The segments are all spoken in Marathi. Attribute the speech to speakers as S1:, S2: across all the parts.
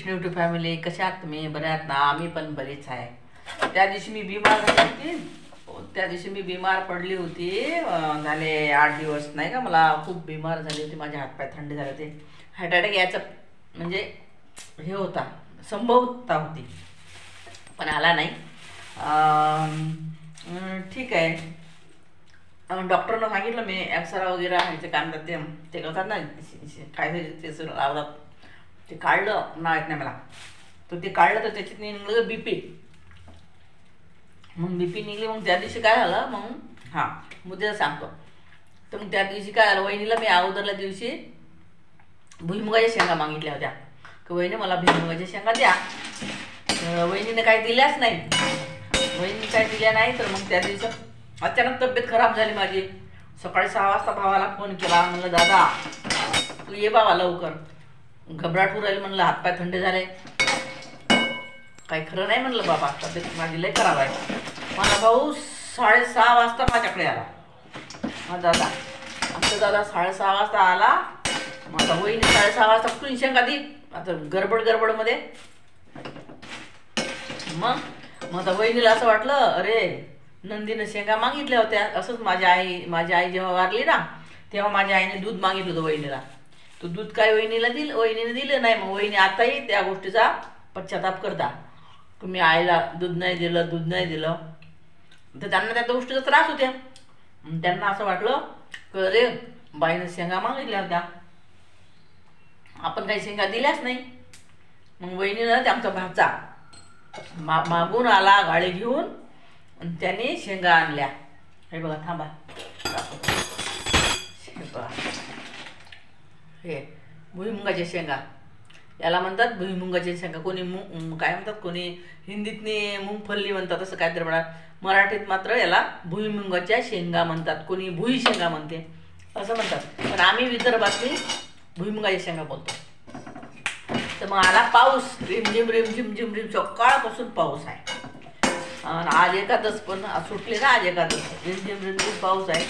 S1: कृष्ण यूट्यूब फॅमिली, कशा आहात तुम्ही? बरे आहात ना? आम्ही पण बरेच आहे. त्या दिवशी मी बिमार झाली होती. त्या दिवशी मी बिमार पडली होती. झाले 8 दिवस नाही का. मला खूप बिमार झाली होती. माझे हातपाय थंड झाले होते. हार्ट अटॅक यायचं म्हणजे हे होता, संभवता होती, पण आला नाही. ठीक आहे. डॉक्टरनं सांगितलं, मी एक्सरा वगैरे ह्याचे काय म्हणतात ते करतात ना, काय ते सगळं लावतात, ते काढलं, नाव येत नाही मला. तर ते काढलं तर त्याच्यात निघलं BP. मग BP निघली. मग त्या दिवशी काय झालं, मग मुद्द्याला सांगतो. तर मग त्या दिवशी काय झालं, वहिनीला मी अगोदरल्या दिवशी भुईमुगाच्या शेंगा मागितल्या होत्या की वहिनी मला भुईमुगाच्या शेंगा द्या. वहिनीने काही दिल्याच नाही. वहिनी काही दिल्या नाही. तर मग त्या दिवशी अचानक तब्येत खराब झाली माझी. सकाळी 6 वाजता भावाला फोन केला. म्हणलं दादा तू ये बाबा लवकर, घबराट होऊ राहिली. म्हणलं हातपाय थंड झाले, काही खरं नाही. म्हणलं बाबा तब्येत माझी लय खराब आहे. माझा भाऊ 6:30 वाजता माझ्याकडे आला. हा दादा, आमचा दादा 6:30 वाजता आला. माझा वहिनी 6:30 वाजता कुठून शेंगा दी, आता गडबडमध्ये. मग माझ्या वहिनीला असं वाटलं, अरे नंदीनं शेंगा मागितल्या होत्या. असंच माझी आई जेव्हा वारली ना, तेव्हा माझ्या आईने दूध मागितलं होतं वहिनीला. तो दूध काय वहिनीने दिलं नाही. मग वहिनी आताही त्या गोष्टीचा पश्चाताप करता, तुम्ही आईला दूध नाही दिलं. तर त्यांना त्या गोष्टीचा त्रास होत्या. त्यांना असं वाटलं की अरे बाईनं शेंगा मागितल्या होत्या, आपण काही शेंगा दिल्याच नाही. मग वहिनीनं आमचा भाचा मागून आला गाडी घेऊन, आणि त्याने शेंगा आणल्या. हे बघा, थांबा हे भुईमुगाच्या शेंगा याला म्हणतात. भुईमुगाच्या शेंगा कोणी काय म्हणतात, कोणी हिंदीतनी मुंगफल्ली म्हणतात, असं काहीतरी म्हणा. मराठीत मात्र याला भुईमुगाच्या शेंगा म्हणतात. कोणी भुई शेंगा म्हणते असं म्हणतात, पण आम्ही विदर्भातली भुईमुगाच्या शेंगा बोलतो. तर मग आला पाऊस, रिमझिम सकाळपासून पाऊस आहे. आणि आज एकादश पण सुटली ना, आज एकादश. रिमझिम पाऊस आहे.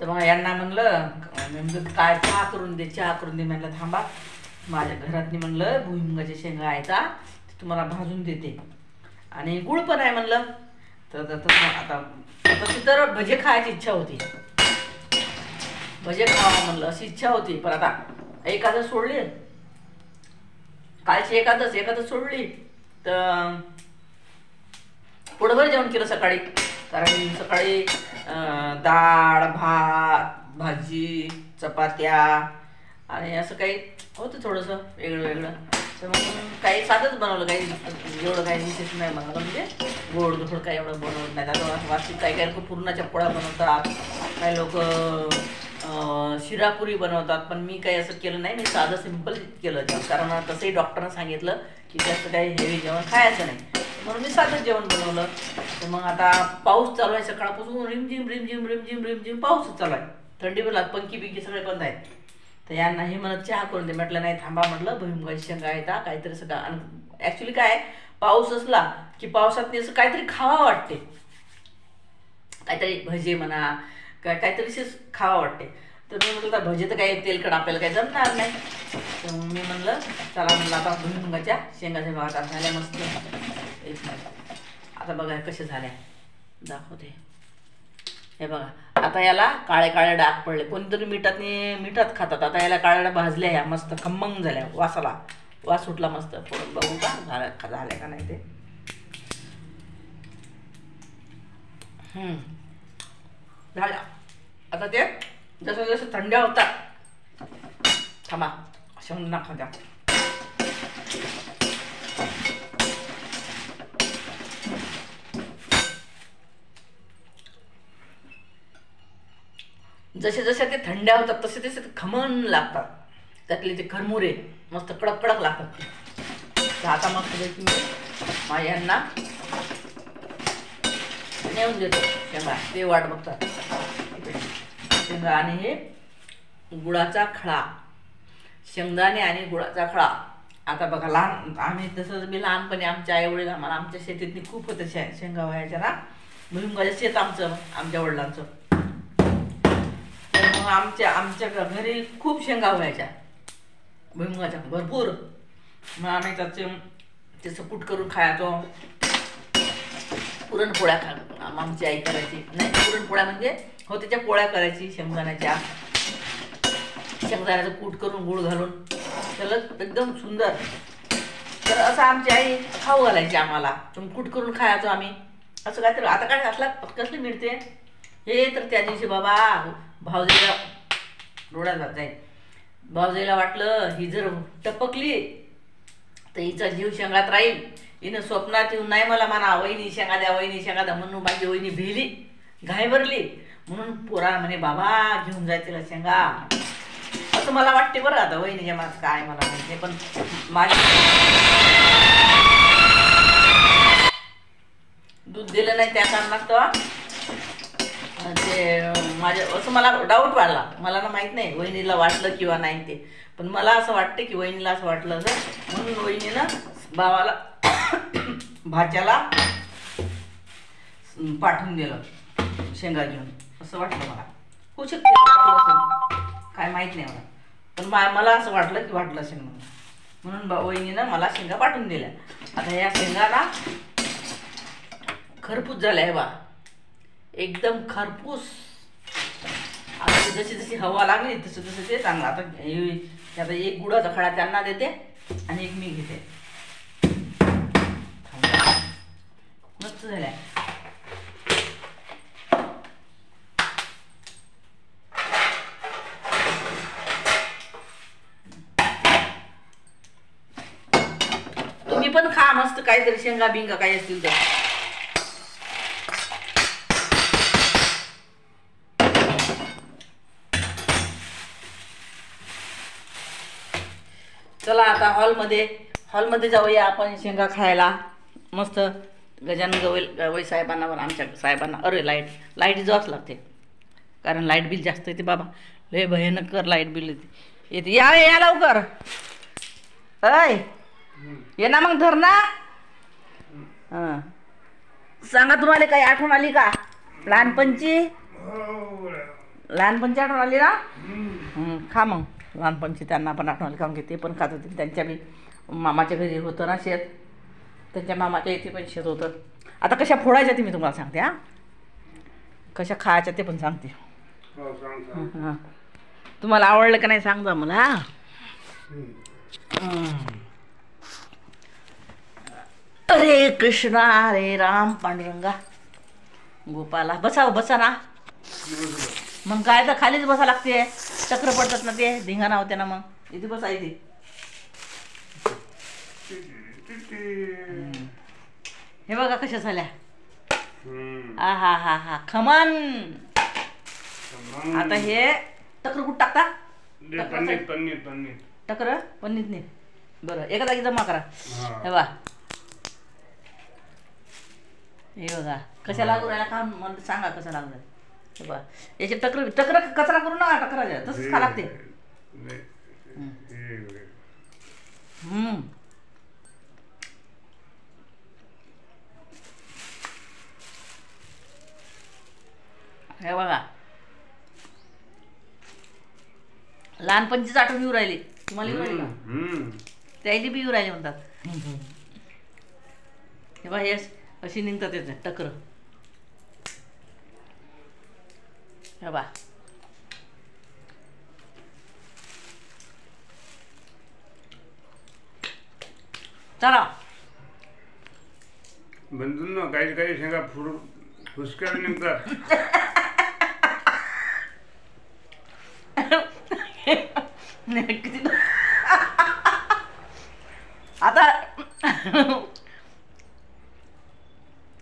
S1: तर मग यांना म्हणलं काय चहा करून दे. म्हणलं थांबा, माझ्या घरातनी म्हणलं भुईमुगाच्या शेंगा आहेत, तुम्हाला भाजून देते, आणि गुळ पण आहे म्हणलं. तर आता तर भजे खायची इच्छा होती, भजे खावा म्हणलं अशी इच्छा होती. पण आता एकादश सोडली, कालची एकादश सोडली. तर पोटभर जेवण केलं सकाळी, कारण सकाळी डाळ भात भाजी चपात्या आणि असं काही होतं थोडंसं वेगळं. तर मग काही साधंच बनवलं, काही एवढं काही विशेष नाही बनवलं. म्हणजे गोड धोड काही एवढं बनवत नाही. आता वास्तविक काही लोक पुरणाच्या पोळ्या बनवतात, काही लोक शिरापुरी बनवतात, पण मी काही असं केलं नाही. मी साधं सिंपल केलं, कारण तसंही डॉक्टरनं सांगितलं की जास्त काही हेवी जेवण खायचं नाही, म्हणून मी साधं जेवण बनवलं. तर मग आता पाऊस चालू आहे सकाळपासून, रिमझिम पाऊसच चालू आहे. थंडी पण लागत, पंखी सगळे बंद आहेत. तर यांना हे म्हणत चहा करून दे. म्हटलं नाही थांबा, म्हटलं भुईमुगाच्या शेंगा येतात काहीतरी सगळं. आणि ॲक्च्युली काय, पाऊस असला की पावसात असं काहीतरी खावा वाटते, काहीतरी भजे म्हणा, काहीतरी खावा वाटते. तर मी म्हटलं भजे तर काही तेलकट आपल्याला काही जमणार नाही. तर मी म्हणलं चला, म्हणलं आता भुईमुगाच्या शेंगाच्या भागात झाल्या मस्त. एक मिनिट, आता बघा कशा झाल्या, दाखवते. हे बघा, आता याला काळे डाग पडले. कोणीतरी मिठात खातात. आता याला काळ्या भाजल्या, ह्या मस्त खमंग झाल्या. वास सुटला मस्त. थोडं बघू का झाल्या का नाही ते. झाल्या. आता ते जसं थंड्या होतात, थांबा शेंगदाणा खाद्या. जसे ते थंड्या होतात तसे ते खमण लागतात. त्यातले ते खरमुरे मस्त कडक लागतात. तर आता मग मी माझ्या यांना नेऊन देतो शेंगा. ते वाट बघतात शेंगा. आणि हे गुळाचा खळा, शेंगदाणे आणि गुळाचा खळा. आता बघा, आम्ही तसंच मी लहानपणी आमच्या आईवडील आम्हाला आमच्या शेतीतनी खूप होतं शेंगा व्हायच्या ना. भुईमुगाचं शेत आमच्या वडिलांचं. तर मग आमच्या घरी खूप शेंगा व्हायच्या भुईमुगाच्या, भरपूर. मग आम्ही त्याचं कूट करून खायचो. पुरणपोळ्या आमची आई करायची. नाही पुरणपोळ्या म्हणजे हो त्याच्या पोळ्या करायची शेंगदाण्याच्या. शेंगदाण्याचं कूट करून गूळ घालून त्याला एकदम सुंदर. तर असं आमची आई खाऊ घालायची आम्हाला. कूट करून खायचो आम्ही. असं काय तर आता काय असला कसली मिळते हे. तर त्या दिवशी बाबा भावजीला डोळ्यात जात भावजीला वाटलं ही जर टपकली तर हिचा जीव शेंगात राहील. हिनं स्वप्नात येऊन नाही मला म्हणा वहिनी शेंगा द्या वहिनी शेंगा द्या म्हणून माझी वहिनी भिली घाईभरली. म्हणून पोरा म्हणे बाबा घेऊन जाय तिला शेंगा असं मला वाटते बरं. आता वहिनीच्या माझं काय मला माहिती पण माझी दूध दिलं नाही त्या कारणात ते माझ्या असं मला डाऊट वाढला. मला ना माहीत नाही वहिनीला वाटलं किंवा नाही ते. पण मला असं वाटतं की वहिनीला असं वाटलं असं म्हणून वहिनीनं भावाला भाच्याला पाठवून दिलं शेंगा घेऊन असं वाटलं मला. होऊ शकते काय माहीत नाही मला. पण मला असं वाटलं की वाटलं असेल म्हणून वहिनीनं मला शेंगा पाठवून दिल्या. आता या शेंगा ना खरपूस झाल्या आहे बा एकदम खरपूस. आता जशी जशी हवा लागली तसं तसं ते चांगलं. आता एक गुळाचा खडा त्यांना देते आणि एक मी घेते. मस्त झाल्या. तुम्ही पण खा मस्त काहीतरी शेंगा बिंगा काही असतील तर. चला आता हॉलमध्ये जाऊया आपण शेंगा खायला. मस्त गजानन गवई साहेबांना पण आमच्या साहेबांना. अरे लाईट जावंच लागते कारण लाईट बिल जास्त येते बाबा. लय भयानक लाईट बिल येते. या लवकर. अय ये ना मग धर ना. हां सांगा तुम्हाला काही आठवण आली का लहानपणची आठवण आली ना. खा मग लहानपणची त्यांना पण आठवण आली कारण की ते पण खात होते. त्यांच्या बी मामाच्या घरी होतं ना शेत. त्यांच्या मामाच्या इथे पण शेत होतं. आता कशा फोडायच्या ते मी तुम्हाला सांगते. हां कशा खायच्या ते पण सांगते. हां तुम्हाला आवडलं का नाही सांगा मला. हरे कृष्णा हरे राम पांडुरंगा गोपाला. बसा ना मग काय तर खालीच बसा लागते. चक्र पडतात ना ते धिंगाणा होते ना मग इथे बसा इथे. हे बघा कशा झाल्या. हा हा हा खमन. आता हे टकर कुठं टाकता. टकर पन्नीत नाही. बरं एका जागी जमा करा. हे बघा कशा लागू राहिला का मला सांगा कसं लागलं. हे बघा याचे टकर कचरा करू नका. टकरा तसंच खा लागते. हे बघा लहानपणचीच आठवण येऊ राहिली तुम्हाला. येऊ राहिली का त्याची बी येऊ राहिली म्हणतात. हे बघा हे अशी निघतात येते टकर. हे बघा चला
S2: बंधूंनो काही शेंगा फुसक्या निघतात.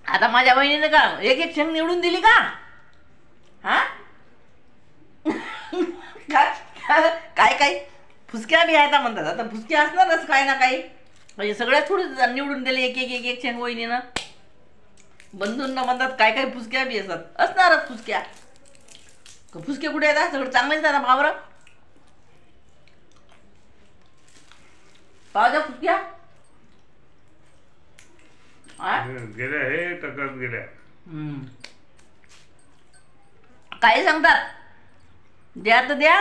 S1: आता माझ्या बहिणीने का एक शेंग निवडून दिली का. हा काय फुसक्या बी आहेत म्हणतात. आता फुसक्या असणारच काय ना काही म्हणजे सगळ्याच थोडी निवडून दिले एक शेंग वहिनीनं. बंधूंना म्हणतात काय फुसक्या बी असणारच फुसक्या. फुसके कुठे येतात सगळं चांगलेच आहे ना भावर. पावजा फुसक्या
S2: गेल्या हे तकत गेल्या.
S1: काही सांगतात द्या तर द्या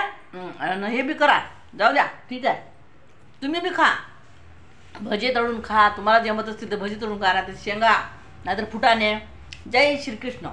S1: हे बी करा जाऊ द्या ठीक आहे तुम्ही बी खा. भजे तळून खा, तुम्हाला जमत असतील तर भजी तळून खा, नाहीतर शेंगा, नाहीतर फुटाणे. जय श्रीकृष्ण.